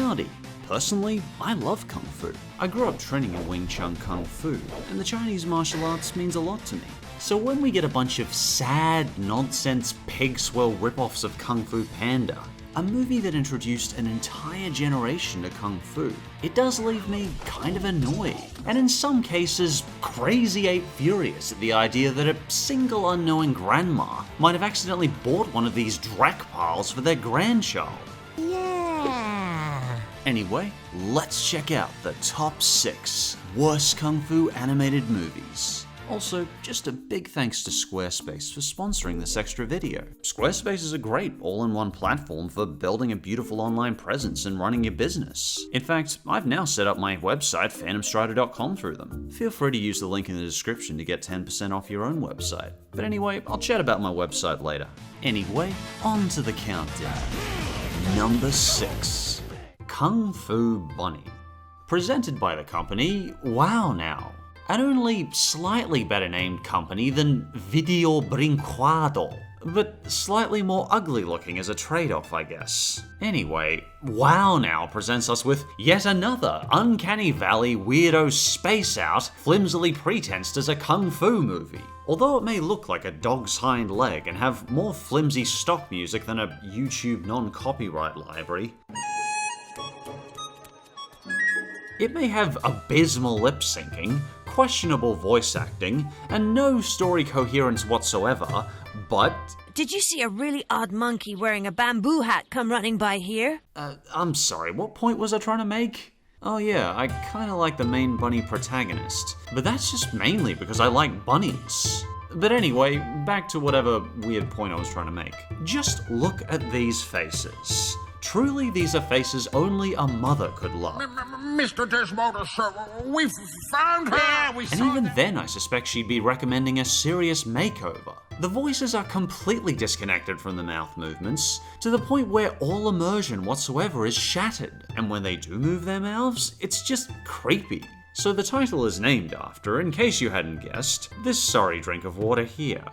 Howdy. Personally, I love Kung Fu. I grew up training in Wing Chun Kung Fu, and the Chinese martial arts means a lot to me. So when we get a bunch of sad, nonsense, pig swirl ripoffs of Kung Fu Panda, a movie that introduced an entire generation to Kung Fu, it does leave me kind of annoyed, and in some cases, crazy ape furious at the idea that a single unknowing grandma might have accidentally bought one of these Drac piles for their grandchild. Yeah. Anyway, let's check out the top 6 worst Kung Fu animated movies. Also, just a big thanks to Squarespace for sponsoring this extra video. Squarespace is a great all-in-one platform for building a beautiful online presence and running your business. In fact, I've now set up my website, PhantomStrider.com, through them. Feel free to use the link in the description to get 10% off your own website. But anyway, I'll chat about my website later. Anyway, on to the countdown. Number 6. Kung Fu Bunny. Presented by the company Wow Now, an only slightly better named company than Video Brinquado, but slightly more ugly looking as a trade-off, I guess. Anyway, Wow Now presents us with yet another Uncanny Valley weirdo space-out, flimsily pretensed as a kung fu movie. Although it may look like a dog's hind leg and have more flimsy stock music than a YouTube non-copyright library, it may have abysmal lip-syncing, questionable voice acting, and no story coherence whatsoever, but... Did you see a really odd monkey wearing a bamboo hat come running by here? I'm sorry, what point was I trying to make? Oh yeah, I kinda like the main bunny protagonist, but that's just mainly because I like bunnies. But anyway, back to whatever weird point I was trying to make. Just look at these faces. Truly, these are faces only a mother could love. Mr. Desmond, sir, we found her! And even then, I suspect she'd be recommending a serious makeover. The voices are completely disconnected from the mouth movements, to the point where all immersion whatsoever is shattered. And when they do move their mouths, it's just creepy. So the title is named after, in case you hadn't guessed, this sorry drink of water here.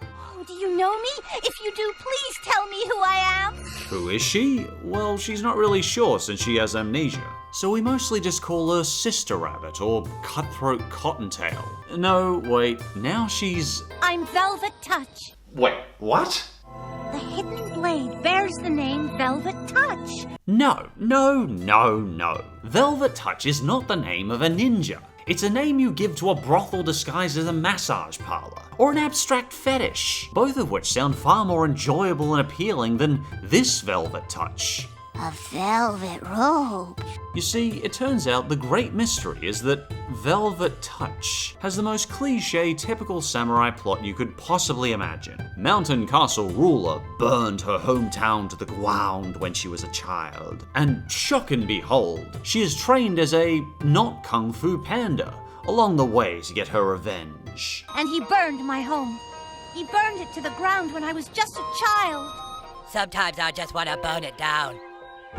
Do you know me? If you do, please tell me who I am. Who is she? Well, she's not really sure since she has amnesia. So we mostly just call her Sister Rabbit or Cutthroat Cottontail. No, wait, now she's... I'm Velvet Touch. Wait, what? The hidden blade bears the name Velvet Touch. No. Velvet Touch is not the name of a ninja. It's a name you give to a brothel disguised as a massage parlor, or an abstract fetish, both of which sound far more enjoyable and appealing than this Velvet Touch. A velvet robe. You see, it turns out the great mystery is that Velvet Touch has the most cliché, typical samurai plot you could possibly imagine. Mountain Castle ruler burned her hometown to the ground when she was a child. And shock and behold, she is trained as a not Kung Fu Panda along the way to get her revenge. And he burned my home. He burned it to the ground when I was just a child. Sometimes I just want to burn it down.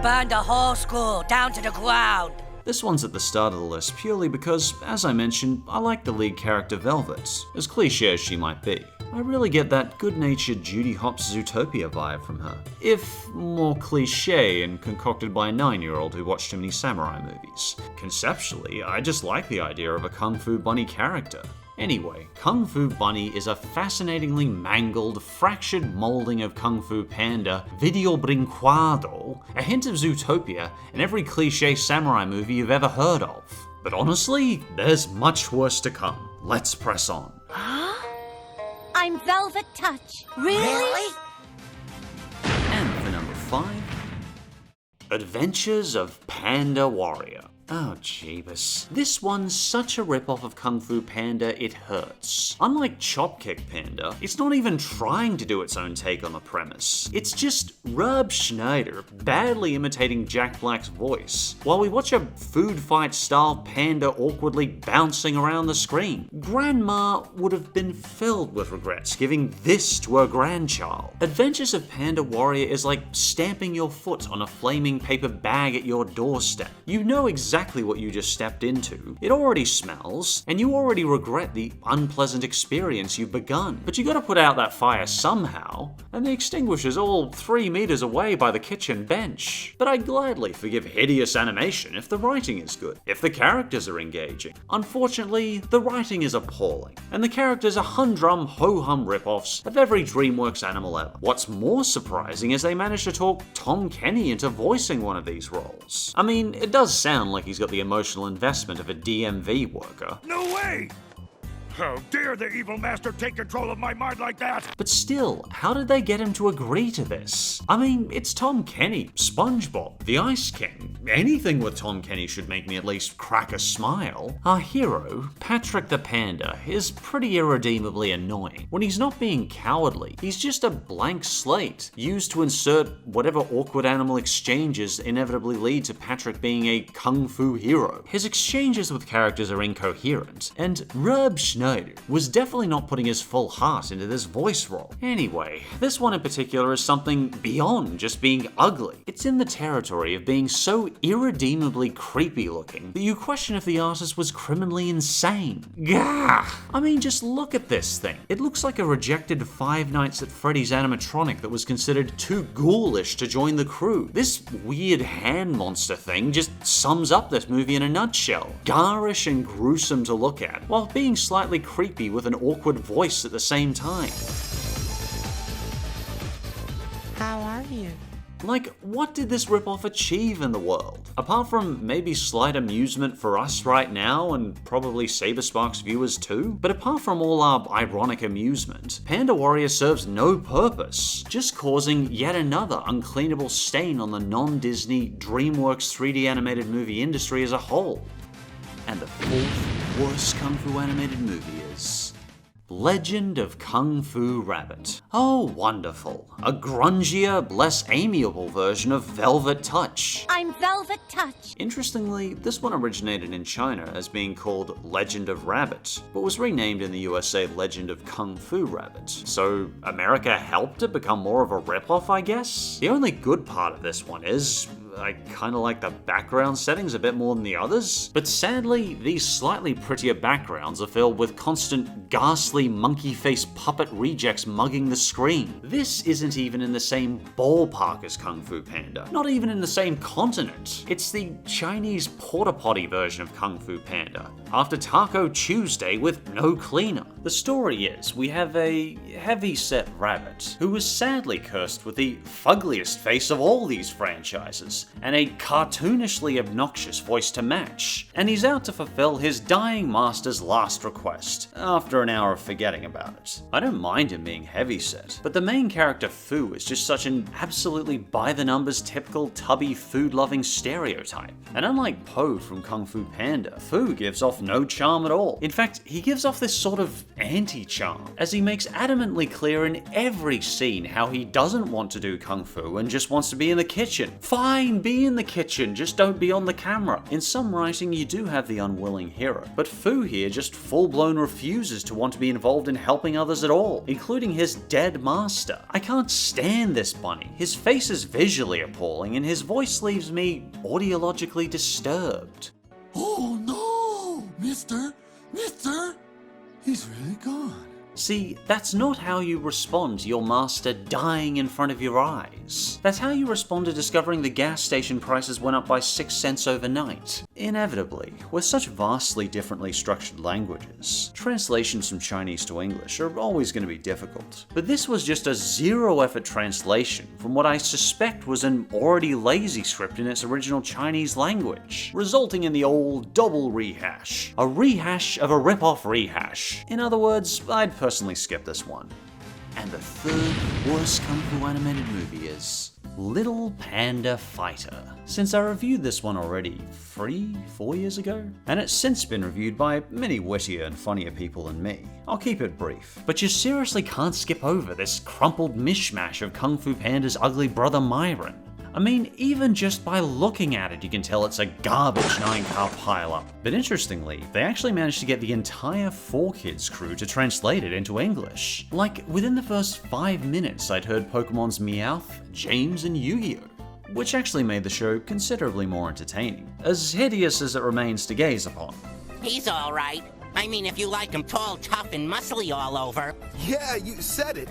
Burn the whole school down to the ground. This one's at the start of the list purely because, as I mentioned, I like the lead character Velvet, as cliché as she might be. I really get that good-natured Judy Hopps Zootopia vibe from her, if more cliché and concocted by a 9-year-old who watched too many samurai movies. Conceptually, I just like the idea of a Kung Fu Bunny character. Anyway, Kung Fu Bunny is a fascinatingly mangled, fractured molding of Kung Fu Panda, Video Brinquado, a hint of Zootopia, and every cliché samurai movie you've ever heard of. But honestly, there's much worse to come. Let's press on. I'm Velvet Touch. Really? And for number 5, Adventures of Panda Warrior. Oh, jeebus. This one's such a rip-off of Kung Fu Panda, it hurts. Unlike Chop Kick Panda, it's not even trying to do its own take on the premise. It's just Rob Schneider badly imitating Jack Black's voice, while we watch a food fight-style panda awkwardly bouncing around the screen. Grandma would have been filled with regrets giving this to her grandchild. Adventures of Panda Warrior is like stamping your foot on a flaming paper bag at your doorstep. You know exactly exactly what you just stepped into. It already smells, and you already regret the unpleasant experience you've begun. But you gotta put out that fire somehow, and the extinguisher's all 3 meters away by the kitchen bench. But I'd gladly forgive hideous animation if the writing is good, if the characters are engaging. Unfortunately, the writing is appalling, and the characters are humdrum ho-hum rip-offs of every DreamWorks animal ever. What's more surprising is they managed to talk Tom Kenny into voicing one of these roles. I mean, it does sound like he's got the emotional investment of a DMV worker. No way! How dare the evil master take control of my mind like that? But still, how did they get him to agree to this? I mean, it's Tom Kenny, SpongeBob, the Ice King. Anything with Tom Kenny should make me at least crack a smile. Our hero, Patrick the Panda, is pretty irredeemably annoying. When he's not being cowardly, he's just a blank slate, used to insert whatever awkward animal exchanges inevitably lead to Patrick being a kung fu hero. His exchanges with characters are incoherent, and Rob Schneider was definitely not putting his full heart into this voice role. Anyway, this one in particular is something beyond just being ugly. It's in the territory of being so irredeemably creepy looking that you question if the artist was criminally insane. Gah! I mean, just look at this thing. It looks like a rejected Five Nights at Freddy's animatronic that was considered too ghoulish to join the crew. This weird hand monster thing just sums up this movie in a nutshell. Garish and gruesome to look at, while being slightly creepy with an awkward voice at the same time. How are you? Like, what did this ripoff achieve in the world? Apart from maybe slight amusement for us right now, and probably Saberspark's viewers too? But apart from all our ironic amusement, Panda Warrior serves no purpose, just causing yet another uncleanable stain on the non-Disney DreamWorks 3D animated movie industry as a whole. And the fourth worst Kung Fu animated movie is Legend of Kung Fu Rabbit. Oh, wonderful. A grungier, less amiable version of Velvet Touch. I'm Velvet Touch. Interestingly, this one originated in China as being called Legend of Rabbit, but was renamed in the USA Legend of Kung Fu Rabbit. So America helped it become more of a ripoff, I guess? The only good part of this one is I kinda like the background settings a bit more than the others, but sadly, these slightly prettier backgrounds are filled with constant ghastly monkey face puppet rejects mugging the screen. This isn't even in the same ballpark as Kung Fu Panda, not even in the same continent. It's the Chinese porta potty version of Kung Fu Panda, after Taco Tuesday with no cleaner. The story is, we have a heavy-set rabbit who is sadly cursed with the fuggliest face of all these franchises, and a cartoonishly obnoxious voice to match, and he's out to fulfill his dying master's last request, after an hour of forgetting about it. I don't mind him being heavyset, but the main character Fu is just such an absolutely by-the-numbers typical tubby food-loving stereotype. And unlike Po from Kung Fu Panda, Fu gives off no charm at all. In fact, he gives off this sort of anti-charm, as he makes adamantly clear in every scene how he doesn't want to do Kung Fu and just wants to be in the kitchen. Fine, be in the kitchen, just don't be on the camera. In some writing, you do have the unwilling hero, but Fu here just full-blown refuses to want to be involved in helping others at all, including his dead master. I can't stand this bunny. His face is visually appalling, and his voice leaves me audiologically disturbed. Oh no, Mister, he's really gone. See, that's not how you respond to your master dying in front of your eyes. That's how you respond to discovering the gas station prices went up by 6 cents overnight. Inevitably, with such vastly differently structured languages, translations from Chinese to English are always going to be difficult. But this was just a zero-effort translation from what I suspect was an already lazy script in its original Chinese language, resulting in the old double rehash. A rehash of a rip-off rehash. In other words, I'd personally skip this one. And the third worst Kung Fu animated movie is Little Panda Fighter. Since I reviewed this one already 4 years ago, and it's since been reviewed by many wittier and funnier people than me, I'll keep it brief. But you seriously can't skip over this crumpled mishmash of Kung Fu Panda's ugly brother Myron. I mean, even just by looking at it, you can tell it's a garbage 9-car pileup. But interestingly, they actually managed to get the entire 4Kids crew to translate it into English. Like, within the first 5 minutes, I'd heard Pokemon's Meowth, James, and Yu-Gi-Oh! which actually made the show considerably more entertaining, as hideous as it remains to gaze upon. He's alright. I mean, if you like him tall, tough, and muscly all over. Yeah, you said it.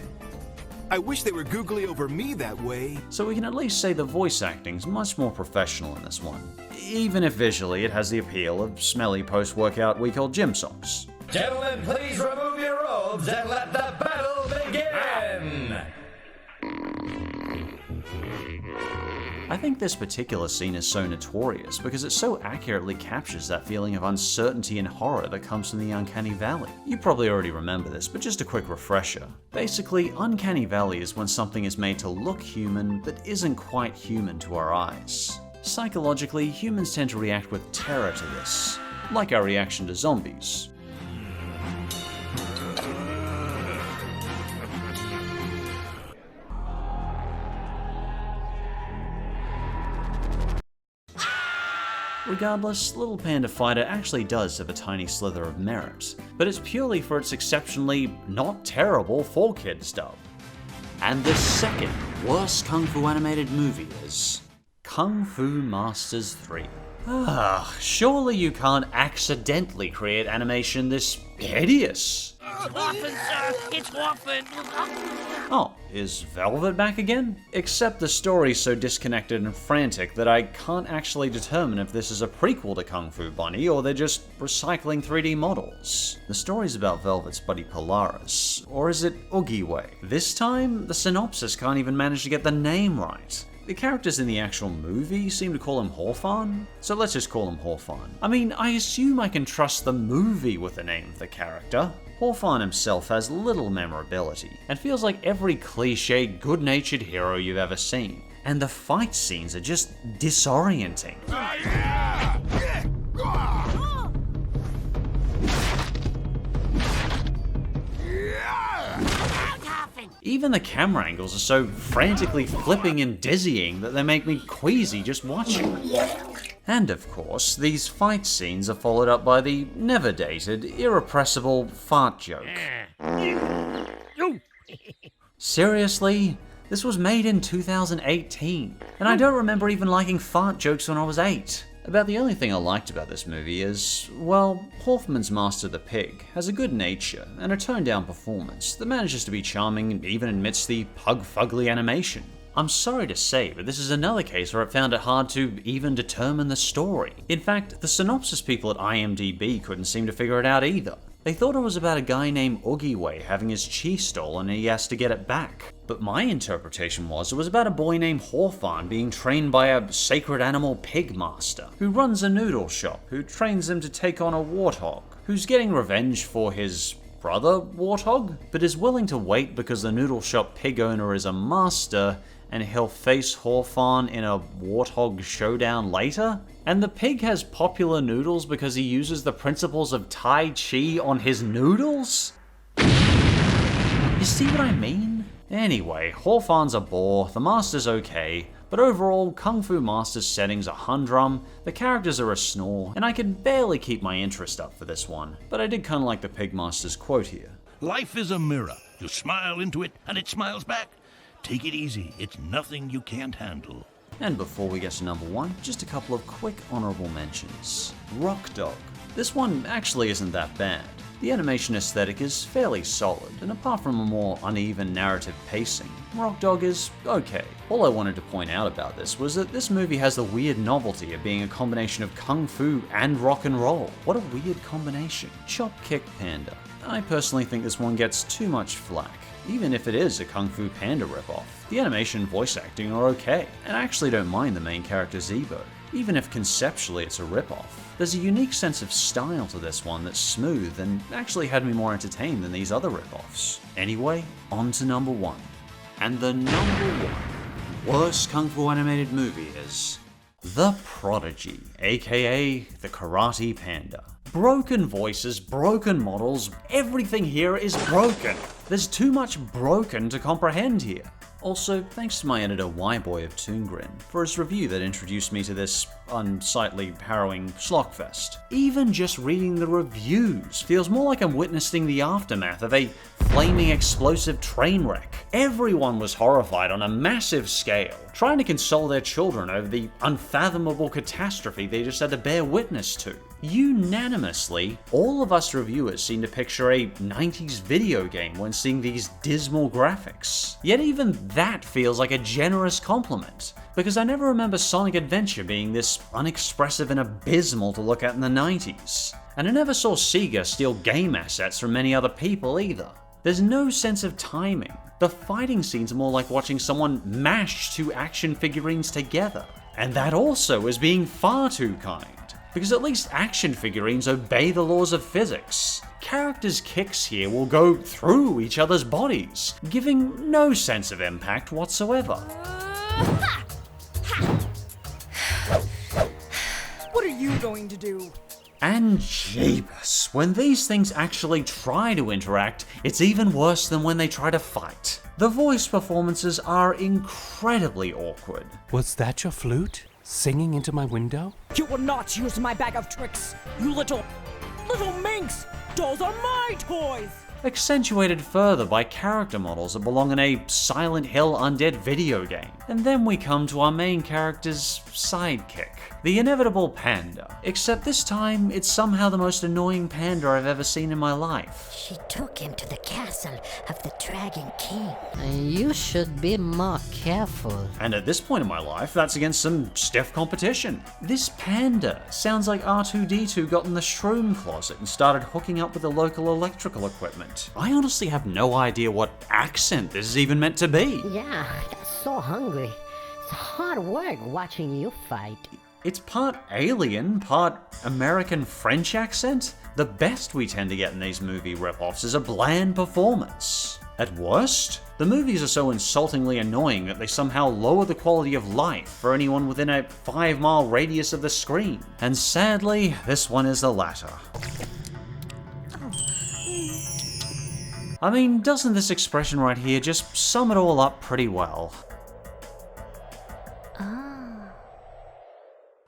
I wish they were googly over me that way. So we can at least say the voice acting's much more professional in this one, even if visually it has the appeal of smelly post-workout week-old gym socks. Gentlemen, please remove your robes and let the battle begin! I think this particular scene is so notorious because it so accurately captures that feeling of uncertainty and horror that comes from the Uncanny Valley. You probably already remember this, but just a quick refresher. Basically, Uncanny Valley is when something is made to look human but isn't quite human to our eyes. Psychologically, humans tend to react with terror to this, like our reaction to zombies. Regardless, Little Panda Fighter actually does have a tiny slither of merit, but it's purely for its exceptionally not terrible 4Kids dub. And the second worst Kung Fu animated movie is Kung Fu Masters 3. Surely you can't accidentally create animation this hideous. It's orphan, sir! It's orphan! Oh, is Velvet back again? Except the story's so disconnected and frantic that I can't actually determine if this is a prequel to Kung Fu Bunny or they're just recycling 3D models. The story's about Velvet's buddy Polaris, or is it Oogie-Way? This time, the synopsis can't even manage to get the name right. The characters in the actual movie seem to call him Horfan, so let's just call him Horfan. I mean, I assume I can trust the movie with the name of the character. Horfan himself has little memorability, and feels like every cliche, good-natured hero you've ever seen. And the fight scenes are just disorienting. Even the camera angles are so frantically flipping and dizzying that they make me queasy just watching. And of course, these fight scenes are followed up by the never-dated, irrepressible fart joke. Seriously? This was made in 2018, and I don't remember even liking fart jokes when I was 8. About the only thing I liked about this movie is, well, Hoffman's Master the Pig has a good nature and a toned-down performance that manages to be charming even amidst the pug-fugly animation. I'm sorry to say, but this is another case where it found it hard to even determine the story. In fact, the synopsis people at IMDb couldn't seem to figure it out either. They thought it was about a guy named Oogie-Way having his chi stolen and he has to get it back. But my interpretation was it was about a boy named Horfan being trained by a sacred animal pig master, who runs a noodle shop, who trains him to take on a warthog, who's getting revenge for his brother warthog, but is willing to wait because the noodle shop pig owner is a master and he'll face Horfan in a warthog showdown later? And the pig has popular noodles because he uses the principles of Tai Chi on his noodles? You see what I mean? Anyway, Horfan's a bore, the master's okay, but overall, Kung Fu Master's settings are humdrum, the characters are a snore, and I could barely keep my interest up for this one, but I did kinda like the Pig Master's quote here. Life is a mirror. You smile into it, and it smiles back. Take it easy. It's nothing you can't handle. And before we get to number 1, just a couple of quick honorable mentions. Rock Dog. This one actually isn't that bad. The animation aesthetic is fairly solid, and apart from a more uneven narrative pacing, Rock Dog is okay. All I wanted to point out about this was that this movie has the weird novelty of being a combination of kung fu and rock and roll. What a weird combination. Chop Kick Panda. I personally think this one gets too much flack. Even if it is a Kung Fu Panda ripoff, the animation and voice acting are okay, and I actually don't mind the main character Zeebo. Even if conceptually it's a ripoff, there's a unique sense of style to this one that's smooth and actually had me more entertained than these other ripoffs. Anyway, on to number 1. And the number 1 worst Kung Fu animated movie is The Prodigy, aka The Karate Panda. Broken voices, broken models, everything here is broken. There's too much broken to comprehend here. Also, thanks to my editor Y-Boy of ToonGrin for his review that introduced me to this unsightly, harrowing schlockfest. Even just reading the reviews feels more like I'm witnessing the aftermath of a flaming explosive train wreck. Everyone was horrified on a massive scale, trying to console their children over the unfathomable catastrophe they just had to bear witness to. Unanimously, all of us reviewers seem to picture a 90s video game when seeing these dismal graphics. Yet even that feels like a generous compliment, because I never remember Sonic Adventure being this unexpressive and abysmal to look at in the 90s. And I never saw Sega steal game assets from many other people either. There's no sense of timing. The fighting scenes are more like watching someone mash two action figurines together. And that also is being far too kind, because at least action figurines obey the laws of physics. Characters' kicks here will go through each other's bodies, giving no sense of impact whatsoever. What are you going to do? And jeepers, when these things actually try to interact, it's even worse than when they try to fight. The voice performances are incredibly awkward. Was that your flute? Singing into my window? You will not use my bag of tricks, you little minx! Those are my toys! Accentuated further by character models that belong in a Silent Hill undead video game. And then we come to our main character's sidekick, the inevitable panda. Except this time, it's somehow the most annoying panda I've ever seen in my life. She took him to the castle of the Dragon King. You should be more careful. And at this point in my life, that's against some stiff competition. This panda sounds like R2-D2 got in the shroom closet and started hooking up with the local electrical equipment. I honestly have no idea what accent this is even meant to be. Yeah, I got so hungry. It's hard work watching you fight. It's part alien, part American-French accent. The best we tend to get in these movie rip-offs is a bland performance. At worst, the movies are so insultingly annoying that they somehow lower the quality of life for anyone within a 5-mile radius of the screen. And sadly, this one is the latter. I mean, doesn't this expression right here just sum it all up pretty well?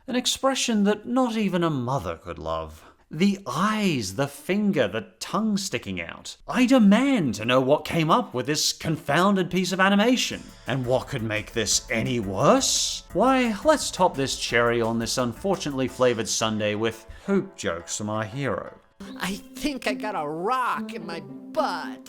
An expression that not even a mother could love. The eyes, the finger, the tongue sticking out. I demand to know what came up with this confounded piece of animation. And what could make this any worse? Why, let's top this cherry on this unfortunately flavored sundae with poop jokes from our hero. I think I got a rock in my butt.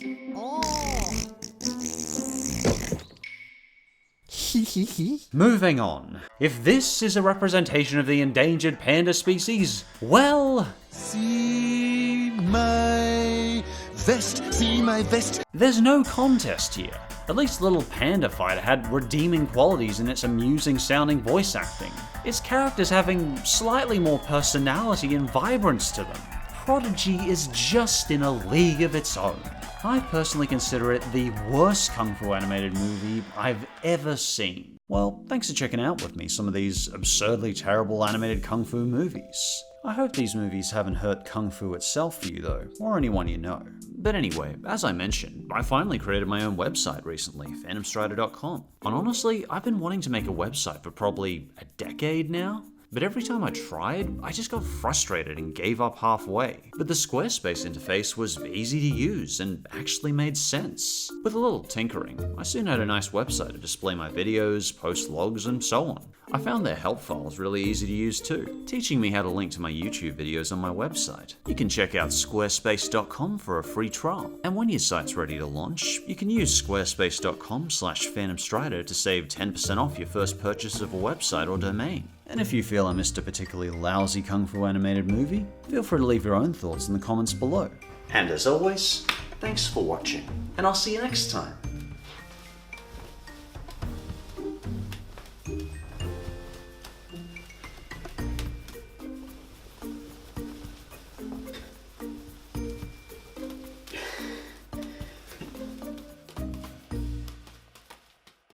Moving on. If this is a representation of the endangered panda species, well... See my vest, see my vest. There's no contest here. At least Little Panda Fighter had redeeming qualities in its amusing sounding voice acting. Its characters having slightly more personality and vibrance to them. Prodigy is just in a league of its own. I personally consider it the worst Kung Fu animated movie I've ever seen. Well, thanks for checking out with me some of these absurdly terrible animated Kung Fu movies. I hope these movies haven't hurt Kung Fu itself for you though, or anyone you know. But anyway, as I mentioned, I finally created my own website recently, PhantomStrider.com. And honestly, I've been wanting to make a website for probably a decade now. But every time I tried, I just got frustrated and gave up halfway. But the Squarespace interface was easy to use and actually made sense. With a little tinkering, I soon had a nice website to display my videos, post logs, and so on. I found their help files really easy to use too, teaching me how to link to my YouTube videos on my website. You can check out squarespace.com for a free trial. And when your site's ready to launch, you can use squarespace.com/PhantomStrider to save 10% off your first purchase of a website or domain. And if you feel I missed a particularly lousy Kung Fu animated movie, feel free to leave your own thoughts in the comments below. And as always, thanks for watching, and I'll see you next time.